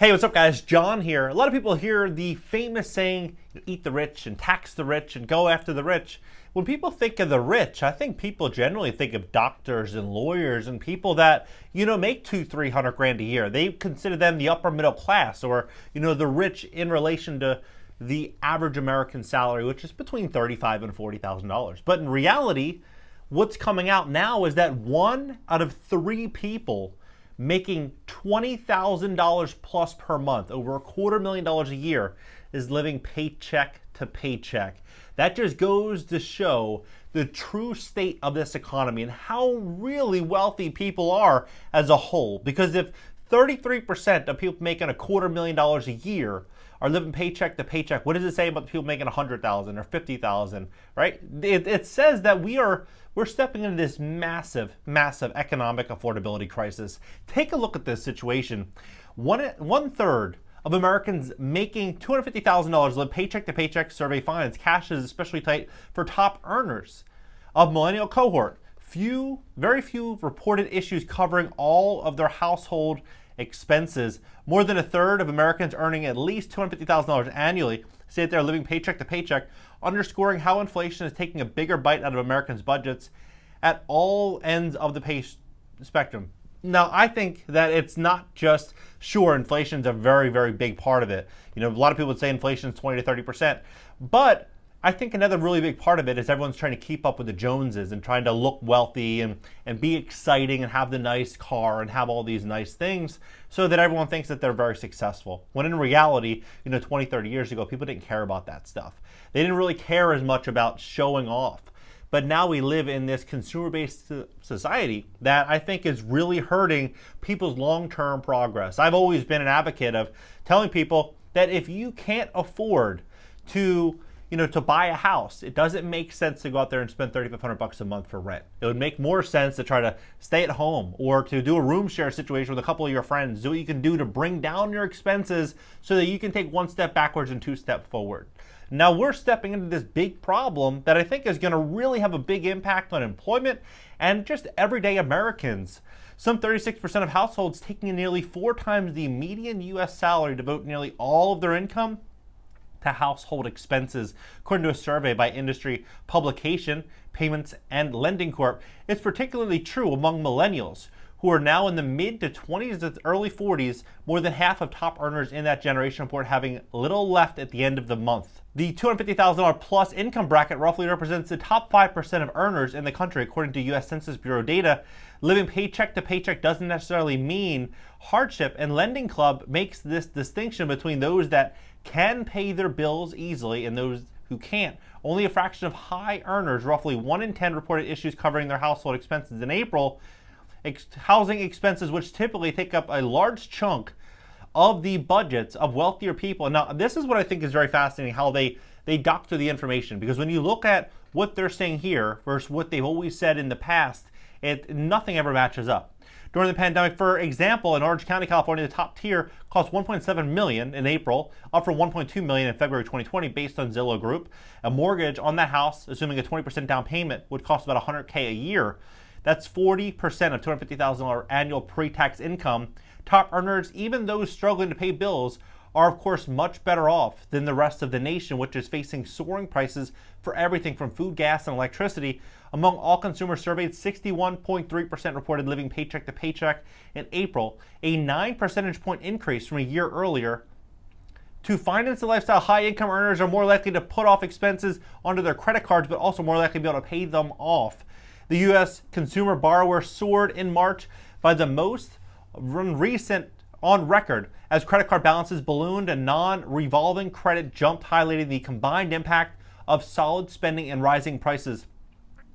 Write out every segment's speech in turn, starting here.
Hey, what's up, guys? John here. A lot of people hear the famous saying, eat the rich and tax the rich and go after the rich. When people think of the rich, I think people generally think of doctors and lawyers and people that, make 200-300 grand a year. They consider them the upper middle class, or, the rich in relation to the average American salary, which is between $35,000 and $40,000. But in reality, what's coming out now is that 1 out of 3 people making $20,000 plus per month, over $250,000 a year, is living paycheck to paycheck. That just goes to show the true state of this economy and how really wealthy people are as a whole. Because if 33% of people making $250,000 a year are living paycheck to paycheck, what does it say about the people making $100,000 or $50,000, right? It says that we're stepping into this massive economic affordability crisis. Take a look at this situation. One third of Americans making $250,000 live paycheck to paycheck. Survey finds cash is especially tight for top earners of millennial cohort. Very few reported issues covering all of their household expenses. More than a third of Americans earning at least $250,000 annually say that they're living paycheck to paycheck, underscoring how inflation is taking a bigger bite out of Americans' budgets at all ends of the pay spectrum. Now, I think that it's not just, sure, inflation's a very, very big part of it. A lot of people would say inflation is 20 to 30%, but I think another really big part of it is everyone's trying to keep up with the Joneses and trying to look wealthy and be exciting and have the nice car and have all these nice things so that everyone thinks that they're very successful. When in reality, 20, 30 years ago, people didn't care about that stuff. They didn't really care as much about showing off. But now we live in this consumer-based society that I think is really hurting people's long-term progress. I've always been an advocate of telling people that if you can't afford to buy a house, it doesn't make sense to go out there and spend $3,500 a month for rent. It would make more sense to try to stay at home or to do a room share situation with a couple of your friends. Do what you can do to bring down your expenses so that you can take 1 step backwards and 2 steps forward. Now we're stepping into this big problem that I think is going to really have a big impact on employment and just everyday Americans. Some 36% of households taking in nearly 4 times the median U.S. salary devote nearly all of their income to household expenses, according to a survey by industry publication Payments and Lending Corp. It's particularly true among millennials, who are now in the mid to 20s to early 40s. More than half of top earners in that generation report having little left at the end of the month. The $250,000 plus income bracket roughly represents the top 5% of earners in the country, according to U.S. Census Bureau data. Living paycheck to paycheck doesn't necessarily mean hardship, and Lending Club makes this distinction between those that can pay their bills easily and those who can't. Only a fraction of high earners, roughly 1 in 10, reported issues covering their household expenses in April. Housing expenses, which typically take up a large chunk of the budgets of wealthier people. Now, this is what I think is very fascinating, how they doctor the information, because when you look at what they're saying here versus what they've always said in the past, nothing ever matches up. During the pandemic, for example, in Orange County, California, the top tier cost $1.7 million in April, up from $1.2 million in February 2020, based on Zillow Group. A mortgage on that house, assuming a 20% down payment, would cost about $100K a year. That's 40% of $250,000 annual pre-tax income. Top earners, even those struggling to pay bills, are of course much better off than the rest of the nation, which is facing soaring prices for everything from food, gas, and electricity. Among all consumers surveyed, 61.3% reported living paycheck to paycheck in April, a 9 percentage point increase from a year earlier. To finance the lifestyle, high-income earners are more likely to put off expenses onto their credit cards, but also more likely to be able to pay them off. The U.S. consumer borrower soared in March by the most recent on record as credit card balances ballooned and non-revolving credit jumped, highlighting the combined impact of solid spending and rising prices.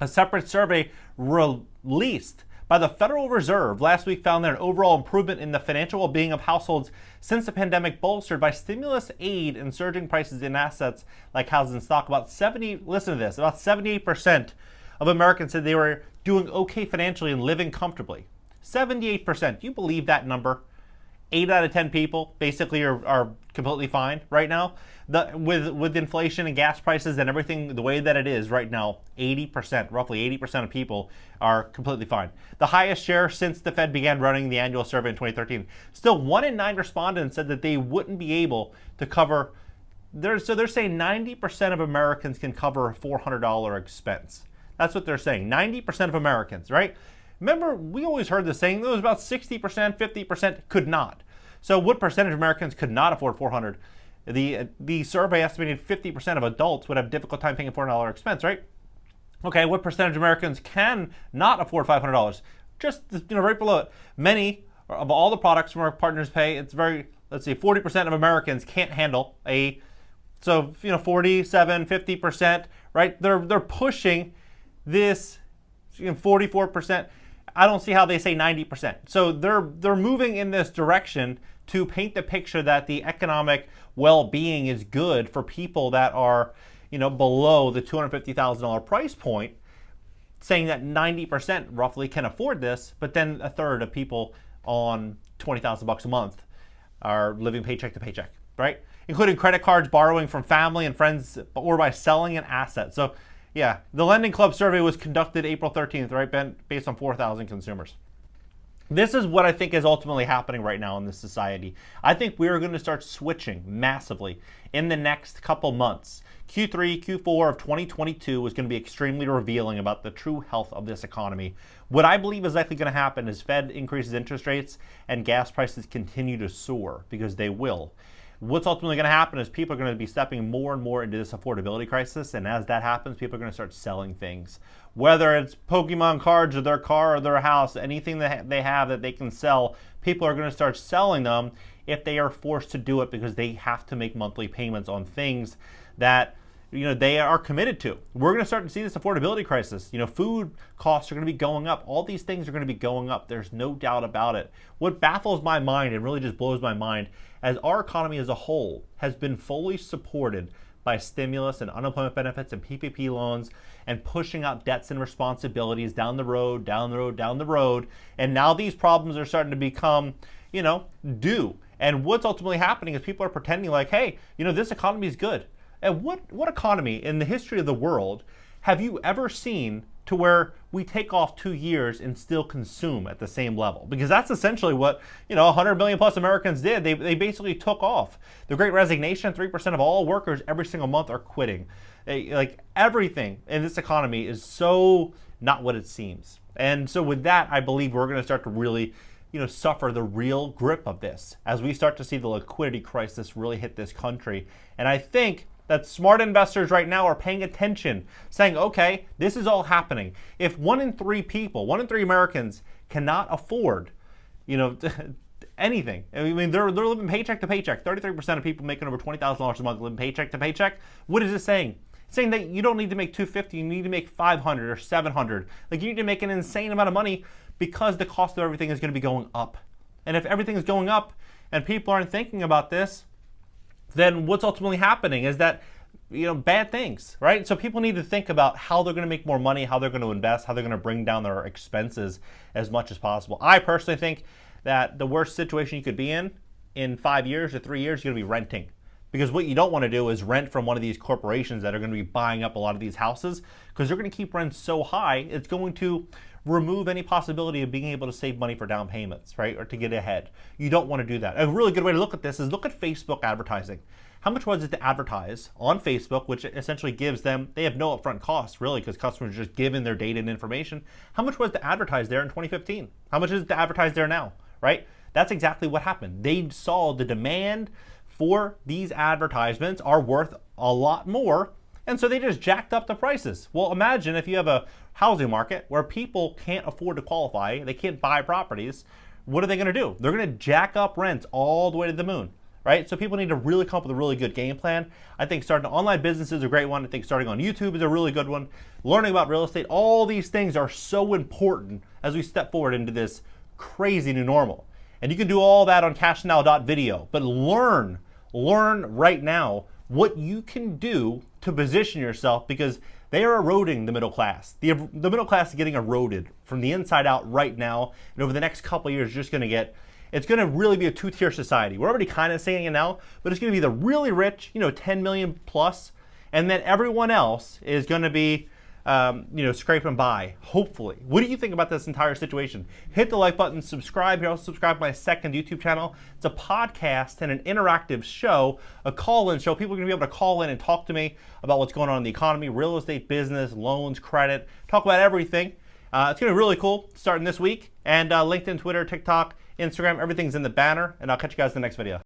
A separate survey released by the Federal Reserve last week found that an overall improvement in the financial well-being of households since the pandemic, bolstered by stimulus aid and surging prices in assets like houses and stock. About 78% of Americans said they were doing okay financially and living comfortably. 78%. Do you believe that number? 8 out of 10 people basically are completely fine right now. With inflation and gas prices and everything the way that it is right now, 80%, roughly 80% of people are completely fine. The highest share since the Fed began running the annual survey in 2013. Still, 1 in 9 respondents said that they wouldn't be able to cover. So they're saying 90% of Americans can cover a $400 expense. That's what they're saying. 90% of Americans, right? Remember, we always heard the saying, there was about 60%, 50% could not. So what percentage of Americans could not afford $400? The survey estimated 50% of adults would have difficult time paying a $400 expense, right? Okay, what percentage of Americans can not afford $500? Just right below it. Many of all the products from our partners pay, it's very, let's see, 40% of Americans can't handle a, so 47, 50%, right? They're pushing this 44%. I don't see how they say 90%. So they're moving in this direction to paint the picture that the economic well-being is good for people that are, below the $250,000 price point, saying that 90% roughly can afford this, but then a third of people on $20,000 a month are living paycheck to paycheck, right? Including credit cards, borrowing from family and friends, or by selling an asset. So yeah, the Lending Club survey was conducted April 13th, right, based on 4,000 consumers. This is what I think is ultimately happening right now in this society. I think we're going to start switching massively in the next couple months. Q3, Q4 of 2022 is going to be extremely revealing about the true health of this economy. What I believe is likely going to happen is Fed increases interest rates and gas prices continue to soar, because they will. What's ultimately going to happen is people are going to be stepping more and more into this affordability crisis, and as that happens, people are going to start selling things. Whether it's Pokemon cards or their car or their house, anything that they have that they can sell, people are going to start selling them if they are forced to do it, because they have to make monthly payments on things that they are committed to. We're going to start to see this affordability crisis. Food costs are going to be going up. All these things are going to be going up. There's no doubt about it. What baffles my mind and really just blows my mind, as our economy as a whole has been fully supported by stimulus and unemployment benefits and PPP loans and pushing out debts and responsibilities down the road. And now these problems are starting to become, due. And what's ultimately happening is people are pretending like, hey, this economy is good. And what economy in the history of the world have you ever seen to where we take off 2 years and still consume at the same level? Because that's essentially what 100 million plus Americans did. They basically took off. The Great Resignation, 3% of all workers every single month are quitting. Like everything in this economy is so not what it seems. And so with that, I believe we're going to start to really suffer the real grip of this as we start to see the liquidity crisis really hit this country. And I think that smart investors right now are paying attention, saying, okay, this is all happening. If 1 in 3 Americans cannot afford, anything. I mean, they're living paycheck to paycheck. 33% of people making over $20,000 a month living paycheck to paycheck. What is it saying? It's saying that you don't need to make $250, you need to make $500 or $700. Like, you need to make an insane amount of money, because the cost of everything is going to be going up. And if everything is going up and people aren't thinking about this, then what's ultimately happening is that, bad things, right? So people need to think about how they're going to make more money, how they're going to invest, how they're going to bring down their expenses as much as possible. I personally think that the worst situation you could be in 5 years or 3 years, you're going to be renting. Because what you don't want to do is rent from one of these corporations that are going to be buying up a lot of these houses, because they're going to keep rents so high, it's going to remove any possibility of being able to save money for down payments, right? Or to get ahead. You don't want to do that. A really good way to look at this is look at Facebook advertising. How much was it to advertise on Facebook, which essentially gives them, they have no upfront costs really, because customers are just given their data and information. How much was to advertise there in 2015? How much is it to advertise there now, right? That's exactly what happened. They saw the demand for these advertisements are worth a lot more, and so they just jacked up the prices. Well, imagine if you have a housing market where people can't afford to qualify, they can't buy properties, what are they going to do? They're going to jack up rents all the way to the moon, right? So people need to really come up with a really good game plan. I think starting an online business is a great one. I think starting on YouTube is a really good one. Learning about real estate, all these things are so important as we step forward into this crazy new normal. And you can do all that on cashnow.video, but learn right now what you can do to position yourself, because they are eroding the middle class. The middle class is getting eroded from the inside out right now, and over the next couple of years, you're just going to get it's going to really be a two-tier society. We're already kind of seeing it now, but it's going to be the really rich, 10 million plus, and then everyone else is going to be scraping by, hopefully. What do you think about this entire situation? Hit the like button, subscribe here. Also subscribe to my second YouTube channel. It's a podcast and an interactive show, a call-in show. People are going to be able to call in and talk to me about what's going on in the economy, real estate, business, loans, credit, talk about everything. It's going to be really cool starting this week. And LinkedIn, Twitter, TikTok, Instagram, everything's in the banner. And I'll catch you guys in the next video.